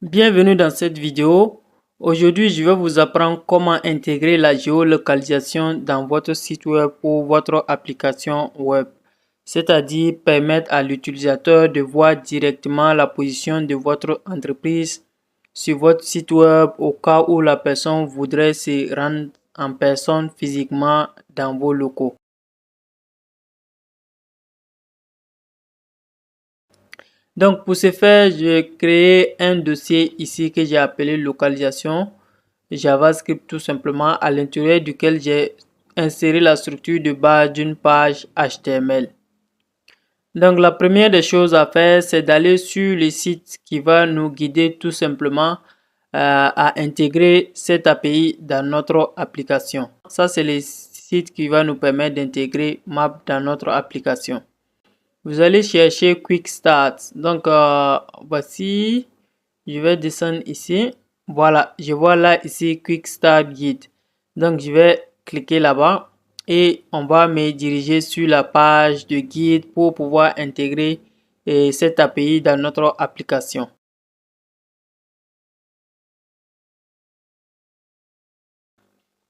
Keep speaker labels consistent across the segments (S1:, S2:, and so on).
S1: Bienvenue dans cette vidéo. Aujourd'hui, je vais vous apprendre comment intégrer la géolocalisation dans votre site web ou votre application web, c'est-à-dire permettre à l'utilisateur de voir directement la position de votre entreprise sur votre site web au cas où la personne voudrait se rendre en personne physiquement dans vos locaux. Donc, pour ce faire, je vais créer un dossier ici que j'ai appelé localisation JavaScript tout simplement, à l'intérieur duquel j'ai inséré la structure de base d'une page HTML. Donc, la première des choses à faire, c'est d'aller sur le site qui va nous guider tout simplement à intégrer cette API dans notre application. Ça, c'est le site qui va nous permettre d'intégrer Map dans notre application. Vous allez chercher Quick Start. Donc, voici, je vais descendre ici. Voilà, je vois là ici Quick Start Guide. Donc, je vais cliquer là-bas et on va me diriger sur la page de guide pour pouvoir intégrer cette API dans notre application.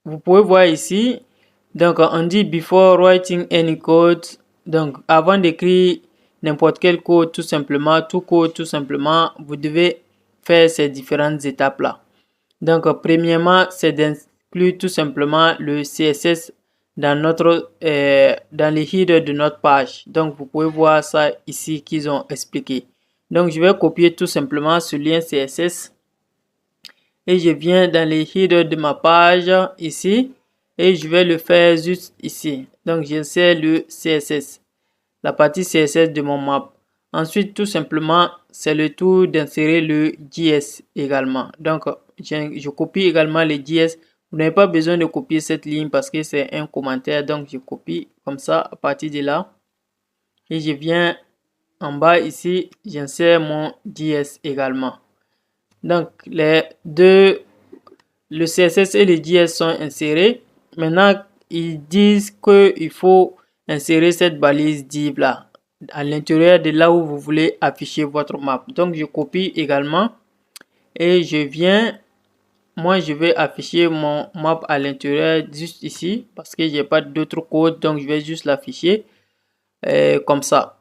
S1: Vous pouvez voir ici, donc on dit before writing any code, donc avant d'écrire n'importe quel code, tout simplement, tout code, tout simplement, vous devez faire ces différentes étapes-là. Donc, premièrement, c'est d'inclure tout simplement le CSS dans dans les headers de notre page. Donc, vous pouvez voir ça ici qu'ils ont expliqué. Donc, je vais copier tout simplement ce lien CSS et je viens dans les headers de ma page ici et je vais le faire juste ici. Donc, j'insère le CSS, la partie CSS de mon map. Ensuite, tout simplement, c'est le tour d'insérer le JS également. Donc, je copie également le JS. Vous n'avez pas besoin de copier cette ligne parce que c'est un commentaire. Donc, je copie comme ça à partir de là. Et je viens en bas ici, j'insère mon JS également. Donc, le CSS et le JS sont insérés. Maintenant, ils disent qu'il faut insérer cette balise div là à l'intérieur de là où vous voulez afficher votre map. Donc, je copie également et je viens, moi, je vais afficher mon map à l'intérieur juste ici parce que j'ai pas d'autre code. Donc, je vais juste l'afficher comme ça.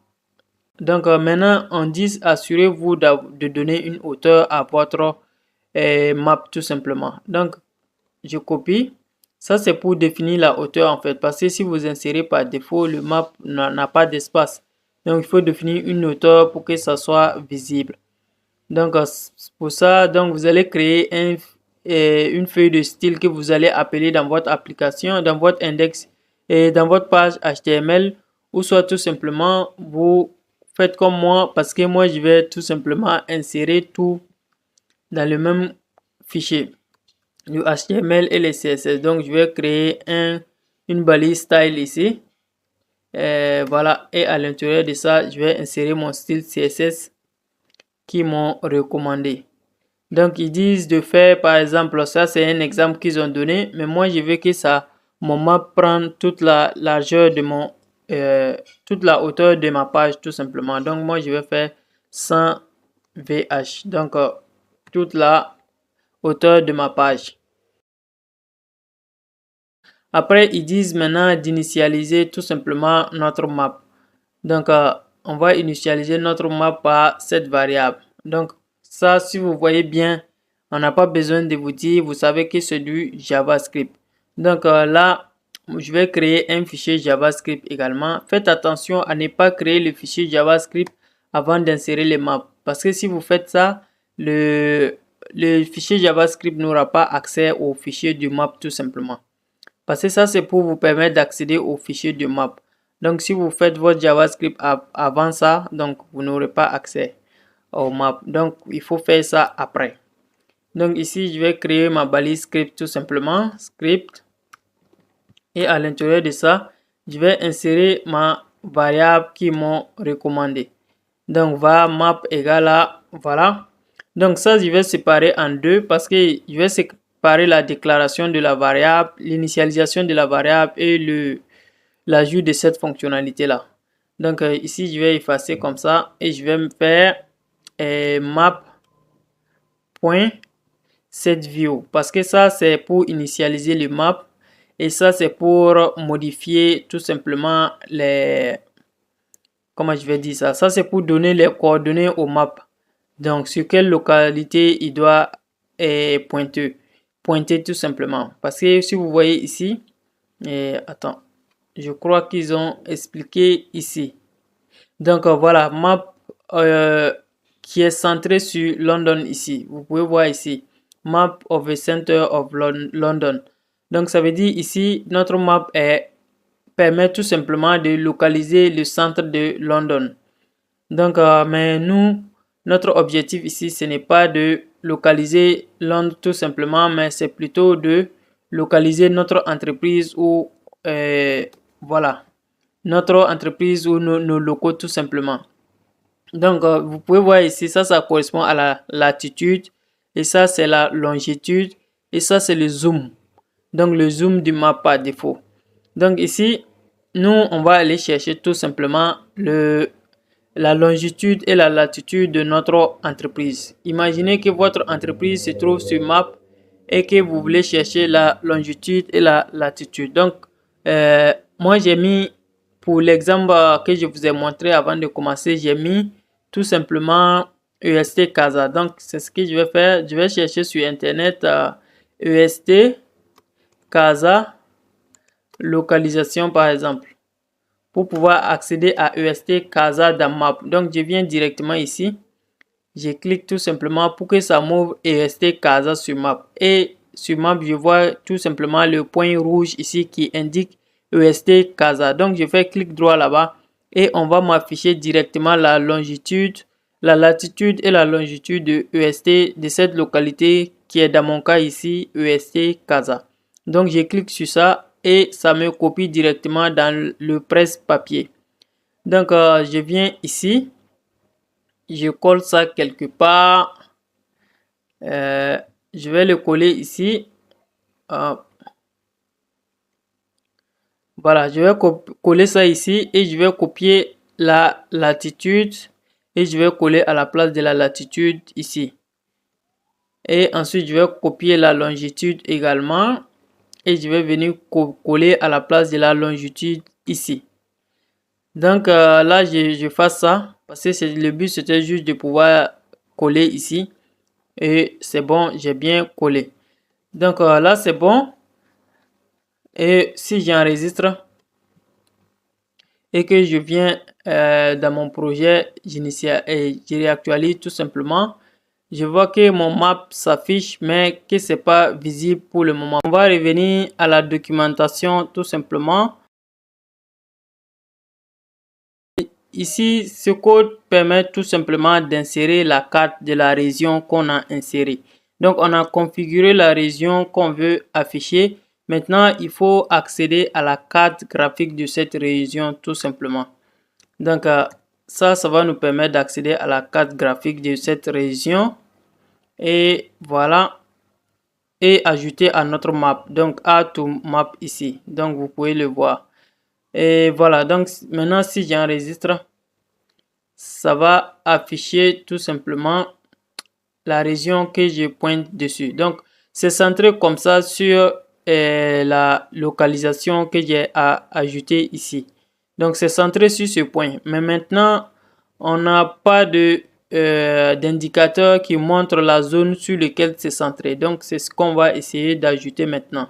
S1: Donc, maintenant, on dit assurez-vous de donner une hauteur à votre map tout simplement. Donc, je copie. Ça, c'est pour définir la hauteur en fait. Parce que si vous insérez par défaut, le map n'a pas d'espace. Donc, il faut définir une hauteur pour que ça soit visible. Donc, pour ça, donc, vous allez créer une feuille de style que vous allez appeler dans votre application, dans votre index et dans votre page HTML. Ou soit tout simplement, vous faites comme moi parce que moi, je vais tout simplement insérer tout dans le même fichier, le HTML et le CSS. Donc, je vais créer une balise style ici. Voilà. Et à l'intérieur de ça, je vais insérer mon style CSS qui m'ont recommandé. Donc, ils disent de faire, par exemple, ça c'est un exemple qu'ils ont donné, mais moi je veux que ça, mon map prenne toute la largeur de toute la hauteur de ma page tout simplement. Donc, moi je vais faire 100 VH, donc toute la hauteur de ma page. Après, ils disent maintenant d'initialiser tout simplement notre map. Donc, on va initialiser notre map par cette variable. Donc, ça, si vous voyez bien, on n'a pas besoin de vous dire, vous savez que c'est du JavaScript. Donc, là, je vais créer un fichier JavaScript également. Faites attention à ne pas créer le fichier JavaScript avant d'insérer les maps. Parce que si vous faites ça, le fichier JavaScript n'aura pas accès au fichier du map tout simplement. Parce que ça, c'est pour vous permettre d'accéder au fichier de map. Donc, si vous faites votre JavaScript avant ça, donc vous n'aurez pas accès au map. Donc, il faut faire ça après. Donc, ici, je vais créer ma balise script tout simplement. Script. Et à l'intérieur de ça, je vais insérer ma variable qui m'ont recommandé. Donc, va map égale à, voilà. Donc, ça, je vais séparer en deux parce que je vais séparer la déclaration de la variable, l'initialisation de la variable et l'ajout de cette fonctionnalité-là. Donc, ici, je vais effacer comme ça et je vais me faire map point set view parce que ça c'est pour initialiser le map et ça c'est pour modifier tout simplement les, comment je vais dire ça c'est pour donner les coordonnées au map, donc sur quelle localité il doit pointer tout simplement, parce que si vous voyez ici, attends, je crois qu'ils ont expliqué ici. Donc voilà, map qui est centré sur London ici. Vous pouvez voir ici, map of the center of London. Donc ça veut dire ici, notre map permet tout simplement de localiser le centre de London. Donc, mais nous, notre objectif ici, ce n'est pas de localiser Londres tout simplement, mais c'est plutôt de localiser notre entreprise ou voilà, notre entreprise ou nos locaux tout simplement. Donc, vous pouvez voir ici, ça correspond à la latitude et ça, c'est la longitude et ça, c'est le zoom. Donc, le zoom du map par défaut. Donc, ici, nous, on va aller chercher tout simplement la longitude et la latitude de notre entreprise. Imaginez que votre entreprise se trouve sur map et que vous voulez chercher la longitude et la latitude. Donc, moi, j'ai mis, pour l'exemple que je vous ai montré avant de commencer, j'ai mis tout simplement EST Casa. Donc, c'est ce que je vais faire. Je vais chercher sur Internet EST Casa localisation par exemple, pour pouvoir accéder à EST Casa dans Map. Donc, je viens directement ici. Je clique tout simplement pour que ça m'ouvre EST Casa sur Map. Et sur Map, je vois tout simplement le point rouge ici qui indique EST Casa. Donc, je fais clic droit là-bas et on va m'afficher directement la longitude, la latitude et la longitude de EST de cette localité qui est dans mon cas ici EST Casa. Donc, je clique sur ça et ça me copie directement dans le presse-papier. Donc, je viens ici, je colle ça quelque part. Je vais le coller ici. Voilà, je vais coller ça ici et je vais copier la latitude et je vais coller à la place de la latitude ici. Et ensuite, je vais copier la longitude également. Et je vais venir coller à la place de la longitude ici. Donc là, je fais ça parce que le but c'était juste de pouvoir coller ici. Et c'est bon, j'ai bien collé. Donc là, c'est bon. Et si j'enregistre et que je viens dans mon projet, je réactualise tout simplement. Je vois que mon map s'affiche mais que c'est pas visible pour le moment. On va revenir à la documentation tout simplement. Ici, ce code permet tout simplement d'insérer la carte de la région qu'on a insérée. Donc, on a configuré la région qu'on veut afficher. Maintenant, il faut accéder à la carte graphique de cette région tout simplement. Donc, ça va nous permettre d'accéder à la carte graphique de cette région. Et voilà. Et ajouter à notre map. Donc, add to map ici. Donc, vous pouvez le voir. Et voilà. Donc, maintenant, si j'enregistre, ça va afficher tout simplement la région que je pointe dessus. Donc, c'est centré comme ça sur la localisation que j'ai ajouté ici. Donc, c'est centré sur ce point. Mais maintenant, on n'a pas d'indicateur qui montre la zone sur laquelle c'est centré. Donc, c'est ce qu'on va essayer d'ajouter maintenant.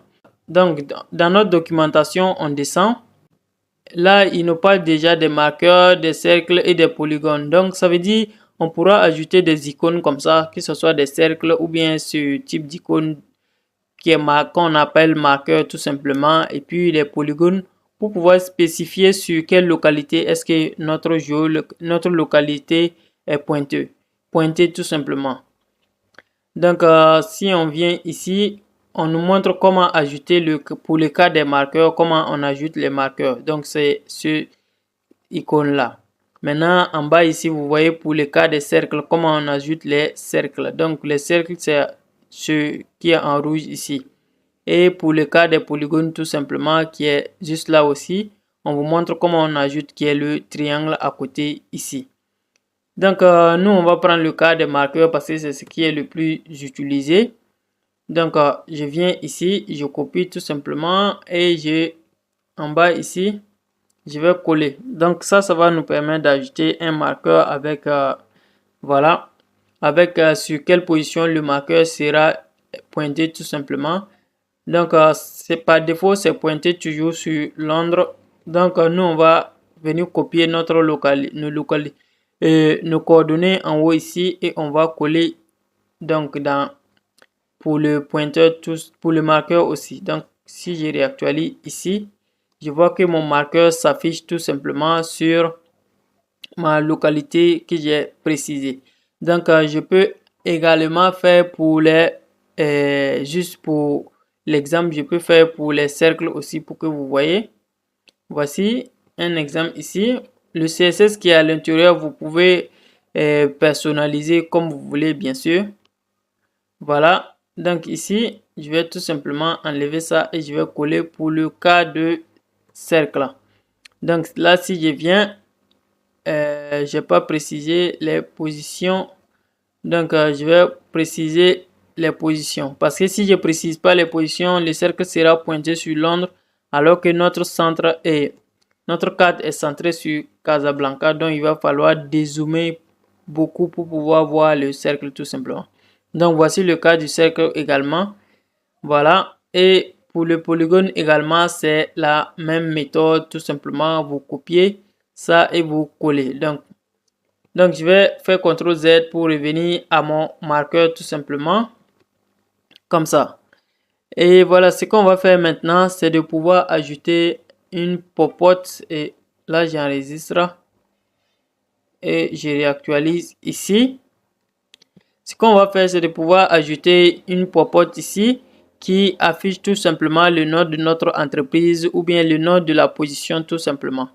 S1: Donc, dans notre documentation, on descend. Là, il nous parle déjà des marqueurs, des cercles et des polygones. Donc, ça veut dire on pourra ajouter des icônes comme ça, que ce soit des cercles ou bien ce type d'icône qu'on appelle marqueur tout simplement. Et puis les polygones pour pouvoir spécifier sur quelle localité est-ce que notre localité est pointée tout simplement. Donc, si on vient ici, on nous montre comment ajouter pour le cas des marqueurs, comment on ajoute les marqueurs. Donc, c'est ce icône-là. Maintenant, en bas ici, vous voyez pour le cas des cercles, comment on ajoute les cercles. Donc, les cercles, c'est ce qui est en rouge ici. Et pour le cas des polygones, tout simplement, qui est juste là aussi, on vous montre comment on ajoute qui est le triangle à côté ici. Donc, nous, on va prendre le cas des marqueurs parce que c'est ce qui est le plus utilisé. Donc, je viens ici, je copie tout simplement et en bas ici, je vais coller. Donc, ça va nous permettre d'ajouter un marqueur avec, voilà, avec sur quelle position le marqueur sera pointé tout simplement. Donc, c'est par défaut, c'est pointé toujours sur Londres. Donc, nous, on va venir copier nos coordonnées en haut ici et on va coller donc pour le pointeur, pour le marqueur aussi. Donc, si je réactualise ici, je vois que mon marqueur s'affiche tout simplement sur ma localité que j'ai précisée. Donc, je peux également faire pour juste pour l'exemple, je peux faire pour les cercles aussi pour que vous voyez. Voici un exemple ici. Le CSS qui est à l'intérieur, vous pouvez personnaliser comme vous voulez, bien sûr. Voilà. Donc ici, je vais tout simplement enlever ça et je vais coller pour le cas de cercle. Donc là, si je viens, je n'ai pas précisé les positions. Donc, je vais préciser les positions. Parce que si je ne précise pas les positions, le cercle sera pointé sur Londres alors que notre carte est centrée sur Casablanca. Donc, il va falloir dézoomer beaucoup pour pouvoir voir le cercle tout simplement. Donc, voici le cas du cercle également. Voilà. Et pour le polygone également, c'est la même méthode. Tout simplement, vous copiez ça et vous collez. Donc, je vais faire CTRL Z pour revenir à mon marqueur tout simplement. Comme ça. Et voilà, ce qu'on va faire maintenant, c'est de pouvoir ajouter une popote. Et là, j'enregistre. Et je réactualise ici. Ce qu'on va faire, c'est de pouvoir ajouter une popote ici qui affiche tout simplement le nom de notre entreprise ou bien le nom de la position tout simplement.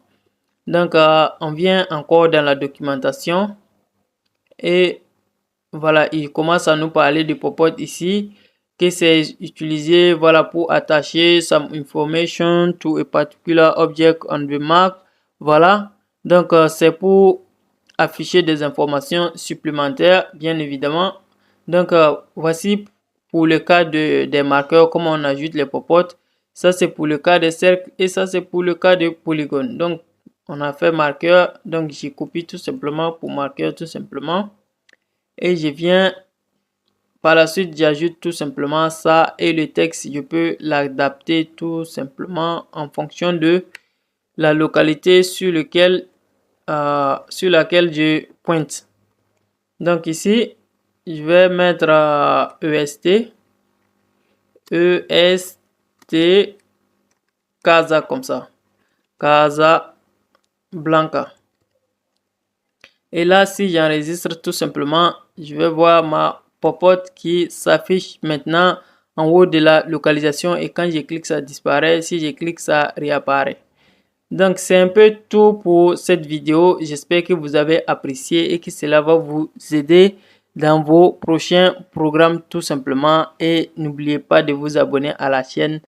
S1: Donc, on vient encore dans la documentation et voilà, il commence à nous parler de popote ici, que c'est utilisé voilà, pour attacher some information to a particular object on the map. Voilà, donc c'est pour afficher des informations supplémentaires, bien évidemment. Donc, voici pour le cas des marqueurs, comment on ajoute les popotes. Ça, c'est pour le cas des cercles et ça, c'est pour le cas des polygones. Donc, on a fait marqueur. Donc, j'ai copié tout simplement pour marqueur tout simplement. Et je viens, par la suite, j'ajoute tout simplement ça. Et le texte, je peux l'adapter tout simplement en fonction de la localité sur laquelle je pointe. Donc ici, je vais mettre EST, Casa comme ça, Casa Blanca. Et là, si j'enregistre tout simplement, je vais voir ma popote qui s'affiche maintenant en haut de la localisation et quand je clique, ça disparaît. Si je clique, ça réapparaît. Donc, c'est un peu tout pour cette vidéo. J'espère que vous avez apprécié et que cela va vous aider dans vos prochains programmes tout simplement. Et n'oubliez pas de vous abonner à la chaîne